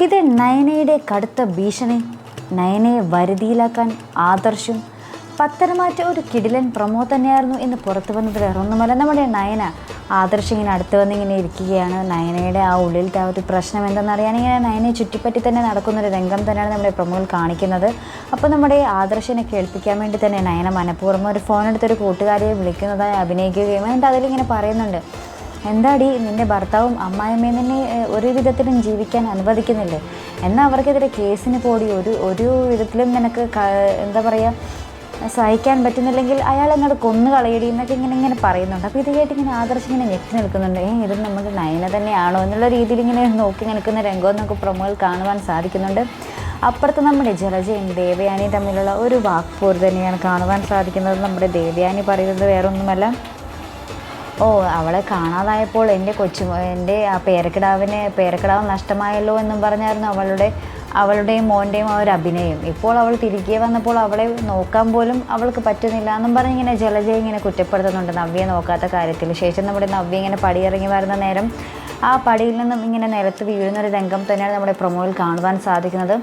ഇത് നയനയുടെ കടുത്ത ഭീഷണി. നയനയെ വരുതിയിലാക്കാൻ ആദർശും പത്തരമാറ്റ ഒരു കിടിലൻ പ്രമോ തന്നെയായിരുന്നു ഇന്ന് പുറത്തു വന്നത്. വേറൊന്നുമല്ല, നമ്മുടെ നയന ആദർശ് ഇങ്ങനെ അടുത്ത് വന്നിങ്ങനെ ഇരിക്കുകയാണ്. നയനയുടെ ആ ഉള്ളിലത്തെ ആ ഒരു പ്രശ്നം എന്തെന്നറിയാൻ ഇങ്ങനെ നയനയെ ചുറ്റിപ്പറ്റി തന്നെ നടക്കുന്നൊരു രംഗം തന്നെയാണ് നമ്മുടെ പ്രമോയിൽ കാണിക്കുന്നത്. അപ്പോൾ നമ്മുടെ ആദർശിനെ കേൾപ്പിക്കാൻ വേണ്ടി തന്നെ നയന മനഃപൂർവ്വം ഒരു ഫോണെടുത്തൊരു കൂട്ടുകാരിയെ വിളിക്കുന്നതായി അഭിനയിക്കുകയും എന്നിട്ട് അതിലിങ്ങനെ പറയുന്നുണ്ട്, എന്താടി നിൻ്റെ ഭർത്താവും അമ്മായിമ്മയും നിന്നെ ഒരു വിധത്തിലും ജീവിക്കാൻ അനുവദിക്കുന്നില്ലേ, എന്നാൽ അവർക്കെതിരെ കേസിന് പോടി, ഒരു വിധത്തിലും നിനക്ക് എന്താ പറയുക സഹിക്കാൻ പറ്റുന്നില്ലെങ്കിൽ അയാൾ അങ്ങോട്ട് കൊന്നു കളയടി എന്നൊക്കെ ഇങ്ങനെ പറയുന്നുണ്ട്. അപ്പോൾ ഇത് കേട്ട് ഇങ്ങനെ ആദർശ് ഇങ്ങനെ ഞെട്ടി നിൽക്കുന്നുണ്ട്. ഇത് നമ്മുടെ നയന തന്നെയാണോ എന്നുള്ള രീതിയിൽ ഇങ്ങനെ നോക്കി നിൽക്കുന്ന രംഗം നമുക്ക് പ്രൊമോയിൽ കാണുവാൻ സാധിക്കുന്നുണ്ട്. അപ്പുറത്ത് നമ്മുടെ ജലജയും ദേവയാനിയും തമ്മിലുള്ള ഒരു വാക്പോര് തന്നെയാണ് കാണുവാൻ സാധിക്കുന്നത്. നമ്മുടെ ദേവയാനി പറയുന്നത് വേറൊന്നുമല്ല, അവളെ കാണാതായപ്പോൾ എൻ്റെ ആ പേരക്കിടാവ് നഷ്ടമായല്ലോ എന്നും പറഞ്ഞായിരുന്നു അവളുടെയും മോൻ്റെയും ആ ഒരു അഭിനയം. ഇപ്പോൾ അവൾ തിരികെ വന്നപ്പോൾ അവളെ നോക്കാൻ പോലും അവൾക്ക് പറ്റുന്നില്ല എന്നും പറഞ്ഞ് ഇങ്ങനെ ജലജയെ ഇങ്ങനെ കുറ്റപ്പെടുത്തുന്നുണ്ട് നവ്യയെ നോക്കാത്ത കാര്യത്തിൽ. ശേഷം നമ്മുടെ നവ്യ ഇങ്ങനെ പടിയിറങ്ങി വരുന്ന നേരം ആ പടിയിൽ നിന്നും ഇങ്ങനെ നിലത്ത് വീഴുന്നൊരു രംഗം തന്നെയാണ് നമ്മുടെ പ്രൊമോയിൽ കാണുവാൻ സാധിക്കുന്നത്.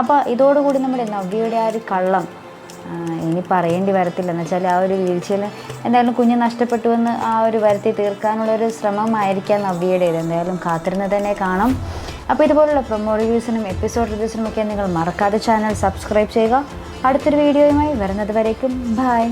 അപ്പോൾ ഇതോടുകൂടി നമ്മുടെ നവ്യയുടെ ആ ഒരു കള്ളം ഇനി പറയേണ്ടി വരത്തില്ല. എന്ന് വെച്ചാൽ ആ ഒരു വീഴ്ചയിൽ എന്തായാലും കുഞ്ഞ് നഷ്ടപ്പെട്ടുവെന്ന് ആ ഒരു വരുത്തി തീർക്കാനുള്ളൊരു ശ്രമമായിരിക്കാം നവ്യയുടേത്. എന്തായാലും കാത്തിരുന്ന് തന്നെ കാണാം. അപ്പോൾ ഇതുപോലുള്ള പ്രൊമോ റിവ്യൂസിനും എപ്പിസോഡ് റിവ്യൂസിനും ഒക്കെ നിങ്ങൾ മറക്കാതെ ചാനൽ സബ്സ്ക്രൈബ് ചെയ്യുക. അടുത്തൊരു വീഡിയോയുമായി വരുന്നത് വരേക്കും ബൈ.